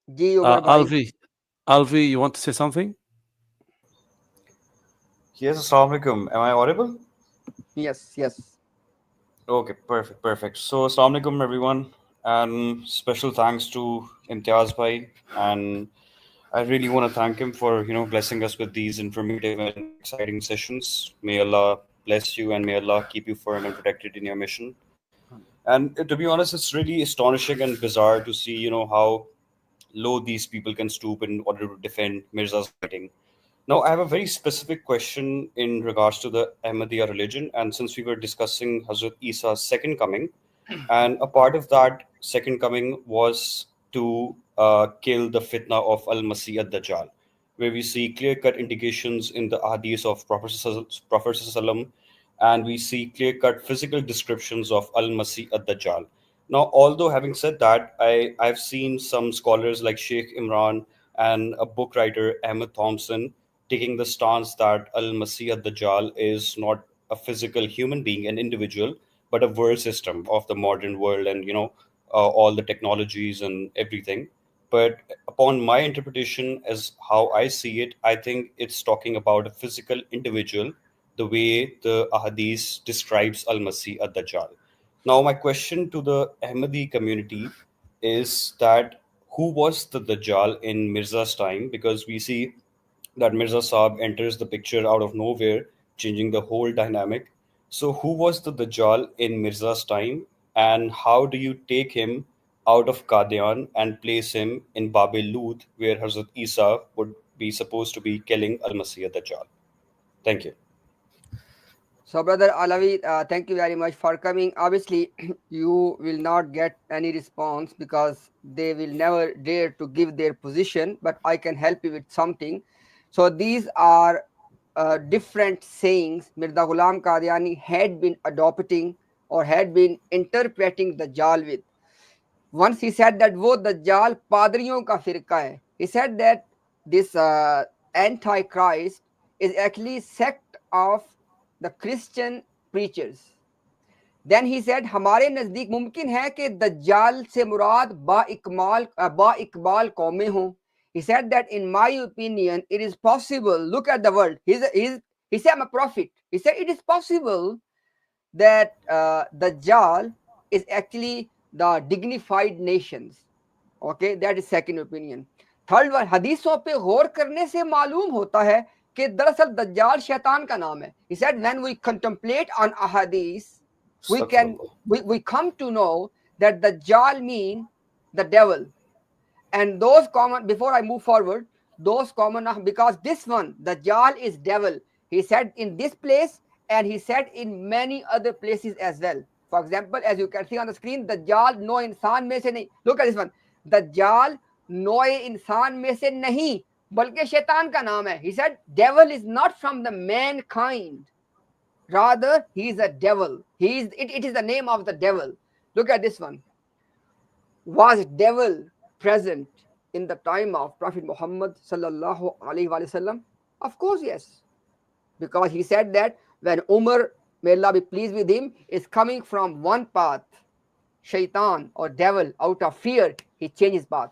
जी उमर भाई. Alvi, you want to say something? Yes, Assalamu alaikum. Am I audible? Yes, yes. Okay, perfect, perfect. So, Assalamu alaikum, everyone, and special thanks to Imtiaz bhai, and I really want to thank him for blessing us with these informative and exciting sessions. May Allah bless you, and may Allah keep you firm and protected in your mission. And to be honest, it's really astonishing and bizarre to see how low these people can stoop in order to defend Mirza's writing. Now, I have a very specific question in regards to the Ahmadiyya religion. And since we were discussing Hazrat Isa's second coming, and a part of that second coming was to kill the fitna of Al Masih ad Dajjal, where we see clear cut indications in the Hadith of Prophet Sallam, and we see clear cut physical descriptions of Al Masih ad Dajjal. Now, although having said that, I've seen some scholars like Sheikh Imran and a book writer, Ahmed Thompson, taking the stance that Al Masih ad Dajjal is not a physical human being, an individual, but a world system of the modern world and all the technologies and everything. But upon my interpretation, as how I see it, I think it's talking about a physical individual, the way the Ahadith describes Al Masih ad Dajjal. Now, my question to the Ahmadi community is that who was the Dajjal in Mirza's time? Because we see that Mirza Saab enters the picture out of nowhere, changing the whole dynamic. So, who was the Dajjal in Mirza's time, and how do you take him out of Qadian and place him in Babil Lut, where Hazrat Isa would be supposed to be killing Al Masih Dajjal? Thank you. So, brother Alawi, thank you very much for coming. Obviously, you will not get any response because they will never dare to give their position, but I can help you with something. So, these are different sayings Mirza Ghulam Qadiani had been adopting or had been interpreting the Dajjal with. Once he said that वो दज्जाल पादरियों का फिरका है. He said that this antichrist is actually sect of the Christian preachers. Then he said हमारे नज़दीक मुमकिन है कि दज्जाल से मुराद बा इकबाल कौमें हों. He said that in my opinion it is possible, look at the world, he said I'm a prophet. He said it is possible that Dajjal is actually the dignified nations. Okay, that is second opinion. Third one, हदीसों पे गौर करने से मालूम होता है कि दरअसल दज्जाल शैतान का नाम है. He said when we contemplate on ahadith, we come to know that Dajjal mean the devil. And those common, before I move forward, those common, because this one, Dajjal is devil. He said in this place and he said in many other places as well. For example, as you can see on the screen, Dajjal no insan mein se nahi. Look at this one. Dajjal no insan mein se nahi, balki shaitan ka naam hai. He said devil is not from the mankind. Rather, he is a devil. It is the name of the devil. Look at this one. Was devil present in the time of Prophet Muhammad sallallahu alaihi wasallam? Of course, yes, because he said that when Umar, may Allah be pleased with him, is coming from one path, shaitan or devil, out of fear, he changed his path.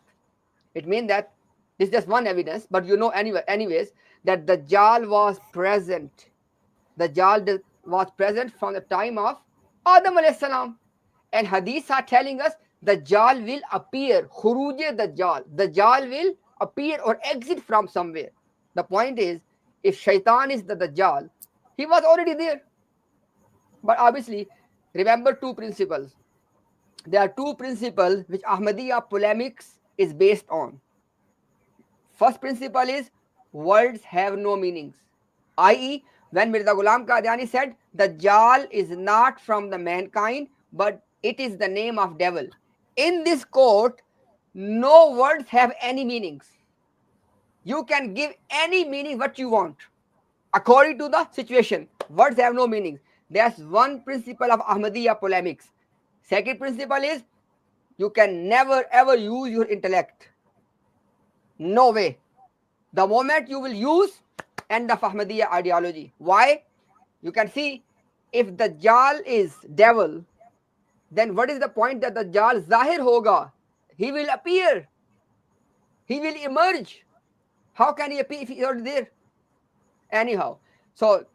It means that this is just one evidence, but you know anyways, that the Dajjal was present. The Dajjal was present from the time of Adam alayhi salam. And hadiths are telling us Dajjal will appear. Khuruj Dajjal. Dajjal will appear or exit from somewhere. The point is, if shaitan is the Dajjal, he was already there. But obviously, remember two principles. There are two principles which Ahmadiyya polemics is based on. First principle is words have no meanings. I.e., when Mirza Ghulam Qadiani said, Dajjal is not from the mankind, but it is the name of devil. In this quote, no words have any meanings. You can give any meaning what you want, according to the situation. Words have no meanings. That's one principle of Ahmadiyya polemics. Second principle is, you can never ever use your intellect. No way. The moment you will use, end of Ahmadiyya ideology. Why? You can see, if Dajjal is devil, then what is the point that Dajjal Zahir hoga? He will appear. He will emerge. How can he appear if he is already there? Anyhow, so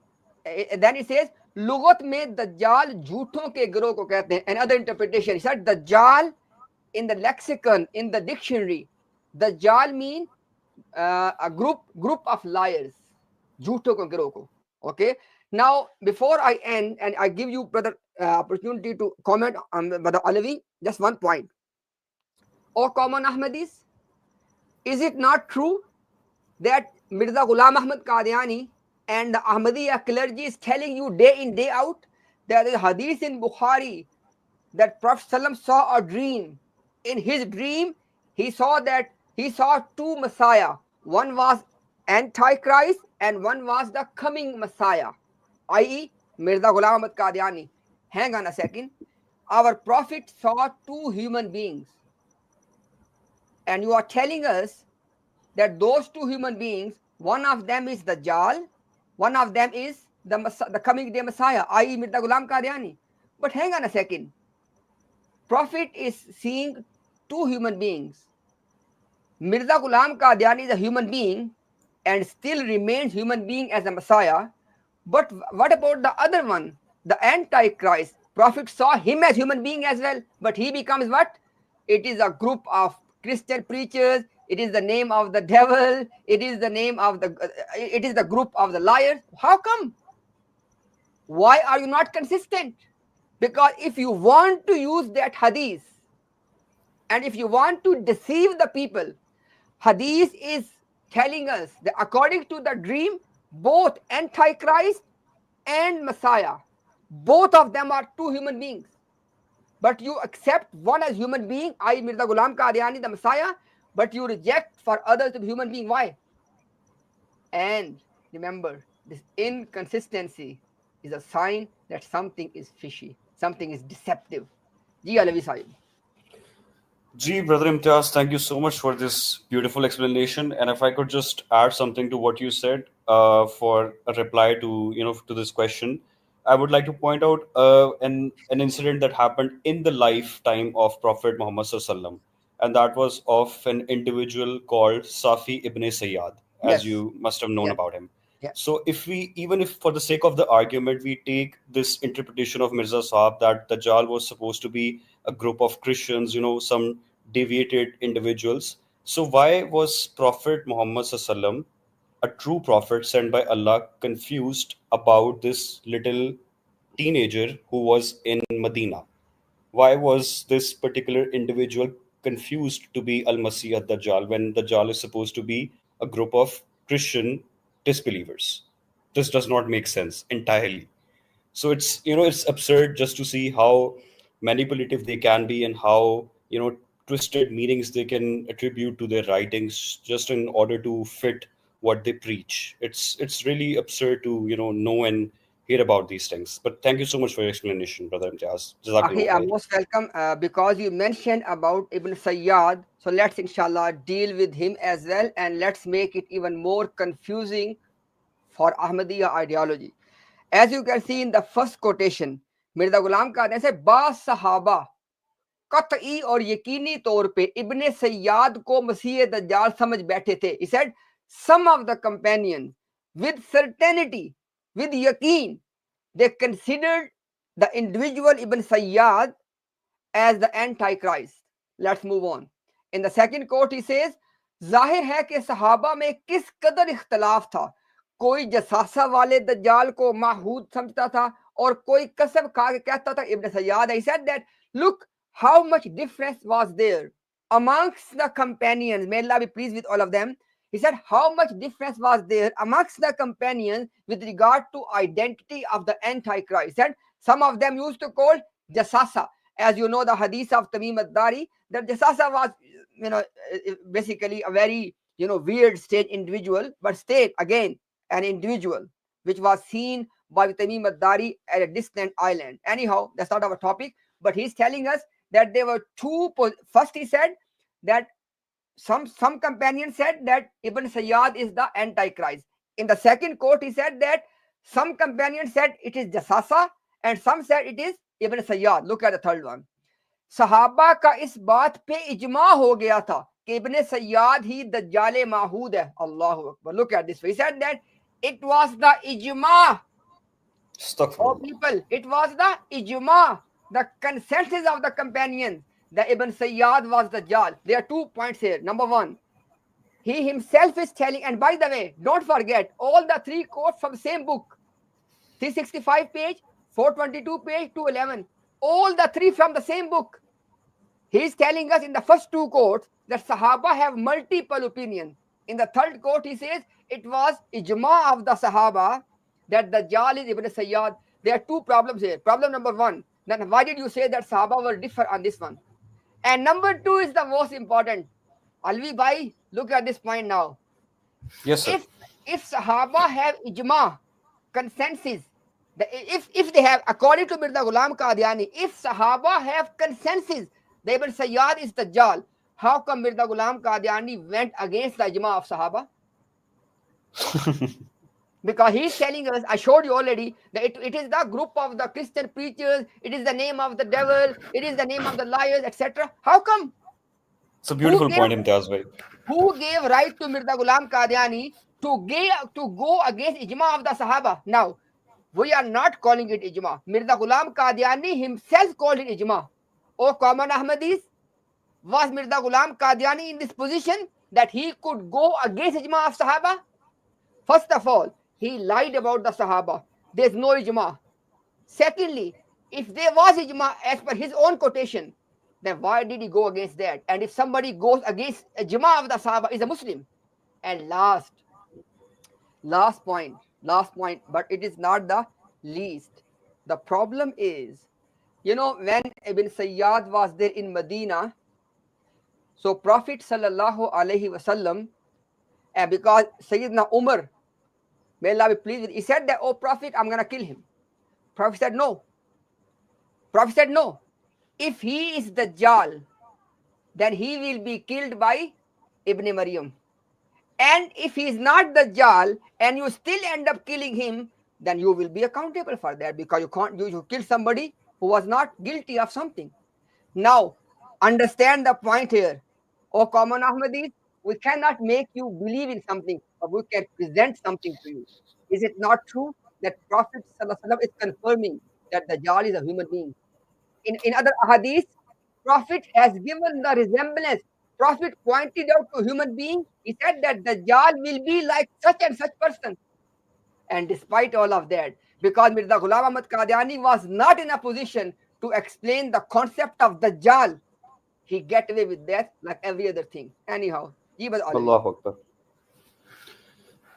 then he says, लुगत में दज्जाल झूठों के गिरोह को कहते हैं. Another interpretation, he said दज्जाल in the lexicon, in the dictionary, dajjal mean a group of liars, jhooto ko giroh ko. Okay, now before I end and I give you brother opportunity to comment on brother Alawi, just one point. O common Ahmadis, is it not true that Mirza Ghulam Qadiani and the Ahmadiyya clergy is telling you day in day out that there is hadith in Bukhari that Prophet ﷺ saw a dream. In his dream, he saw two Messiah. One was Antichrist and one was the coming Messiah, i.e. Mirza Ghulam Qadiani. Hang on a second. Our Prophet saw two human beings. And you are telling us that those two human beings, one of them is the Dajjal, one of them is the coming day Messiah, i.e. Mirza Ghulam Qadiani. But hang on a second. Prophet is seeing two human beings. Mirza Ghulam Qadiani is a human being and still remains human being as a Messiah. But what about the other one, the Antichrist? Prophet saw him as human being as well, but he becomes what? It is a group of Christian preachers. It is the name of the devil. It is the name of it is the group of the liars. How come? Why are you not consistent? Because if you want to use that hadith and if you want to deceive the people, hadith is telling us that according to the dream, both Antichrist and Messiah, both of them are two human beings. But you accept one as human being, i.e. Mirza Ghulam Qadiani, the Messiah, but you reject for others to be human being. Why? And remember, this inconsistency is a sign that something is fishy, something is deceptive. Ji Alavi Sahib. Gee, Brother Imtiaz, thank you so much for this beautiful explanation. And if I could just add something to what you said for a reply to this question, I would like to point out an incident that happened in the lifetime of Prophet Muhammad Sallallahu, and that was of an individual called Safi ibn Sayyad, as Yes. you must have known Yes. about him. Yeah. So even if for the sake of the argument, we take this interpretation of Mirza Sahab that Dajjal was supposed to be a group of Christians, some deviated individuals. So why was Prophet Muhammad Sallallahu, a true prophet sent by Allah, confused about this little teenager who was in Medina? Why was this particular individual confused to be Al-Masih ad-Dajjal when Dajjal is supposed to be a group of Christian disbelievers? This does not make sense entirely. So it's absurd just to see how manipulative they can be and how twisted meanings they can attribute to their writings just in order to fit what they preach. It's really absurd to know and hear about these things. But thank you so much for your explanation, Brother Imtiaz. Ahi, Jazakallah khair. most welcome. Because you mentioned about Ibn Sayyad, so let's inshallah deal with him as well, and let's make it even more confusing for Ahmadiyya ideology. As you can see in the first quotation, Mirza Ghulam Qadiani said, "Ba Sahaba कतई और यकीनी तौर पे इब्ने सैयाद को मसीह दज्जाल समझ बैठे थे." He said, some of the companions with certainty, with yaqeen, they considered the individual Ibn Sayyad as the Antichrist. Let's move on. In the second quote, he says, जाहिर है कि सहाबा में किस कदर इख्तलाफ था. कोई जसासा वाले दज्जाल को माहूद समझता था और कोई कसम खा के कहता था इब्न सैयाद. He said that, look how much difference was there amongst the companions. May Allah be pleased with all of them. He said how much difference was there amongst the companions with regard to identity of the Antichrist. He said some of them used to call jasasa. As you know, the hadith of Tamim ad-Dari, that jasasa was basically a very weird state individual, but state again an individual which was seen by Tamim ad-Dari at a distant island. Anyhow, that's not our topic, but he's telling us that there were two. First, he said that some companions said that Ibn Sayyad is the Antichrist. In the second quote, he said that some companions said it is Jasasa and some said it is Ibn Sayyad. Look at the third one. सहाबा का इस बात पे इजमा हो गया था कि Ibn Sayyad he Dajjal Mahud hai. Allahu Akbar. Look at this. He said that it was the ijma of Astaghfirullah. people. It was the ijma, the consensus of the companions. The Ibn Sayyad was Dajjal. There are 2 points here. Number one, he himself is telling, and by the way, don't forget, all the 3 quotes from the same book. 365 page, 422 page, 211. All the 3 from the same book. He is telling us in the first 2 quotes that Sahaba have multiple opinions. In the third quote, he says it was ijma of the Sahaba that Dajjal is Ibn Sayyad. There are 2 problems here. Problem number 1, then why did you say that Sahaba will differ on this one? And number 2 is the most important. Alvi bhai, look at this point now. Yes, sir. If Sahaba have ijma, consensus, if they have, according to Mirza Ghulam Qadiani, if Sahaba have consensus, the Ibn Sayyad is Dajjal, how come Mirza Ghulam Qadiani went against the ijma of Sahaba? Because he's telling us, I showed you already, that it is the group of the Christian preachers, it is the name of the devil, it is the name of the liars, etc. How come? It's a beautiful point, Imtiaz bhai. Who gave right to Mirza Ghulam Qadiani to go against ijma of the Sahaba? Now, we are not calling it ijma. Mirza Ghulam Qadiani himself called it ijma. Oh, common Ahmadis, was Mirza Ghulam Qadiani in this position that he could go against ijma of Sahaba? First of all, he lied about the Sahaba. There's no ijma. Secondly, if there was ijma as per his own quotation, then why did he go against that? And if somebody goes against ijma of the Sahaba, is a Muslim. And last point, but it is not the least. The problem is, when Ibn Sayyad was there in Medina, so Prophet sallallahu alaihi wasallam, because Sayyidina Umar, may Allah be pleased with, he said that, oh Prophet, I'm going to kill him. Prophet said no. If he is Dajjal, then he will be killed by Ibn Maryam. And if he is not Dajjal and you still end up killing him, then you will be accountable for that, because you kill somebody who was not guilty of something. Now, understand the point here. O common Ahmadis, we cannot make you believe in something, but we can present something to you. Is it not true that Prophet ﷺ is confirming that Dajjal is a human being? In other hadith, Prophet has given the resemblance. Prophet pointed out to human being. He said that Dajjal will be like such and such person. And despite all of that, because Mirza Ghulam Ahmad Qadiani was not in a position to explain the concept of Dajjal, he get away with that like every other thing. Anyhow, Allahu Akbar.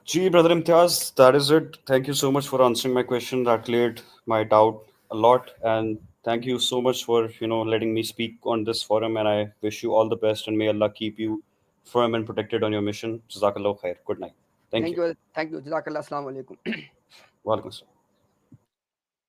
Gee, brother Imtiaz, that is it. Thank you so much for answering my question. That cleared my doubt a lot. And thank you so much for, letting me speak on this forum. And I wish you all the best, and may Allah keep you firm and protected on your mission. Jazakallah khair. Good night. Thank you. Thank you. Jazakallah. Assalamu alaikum. Walaikum assalam.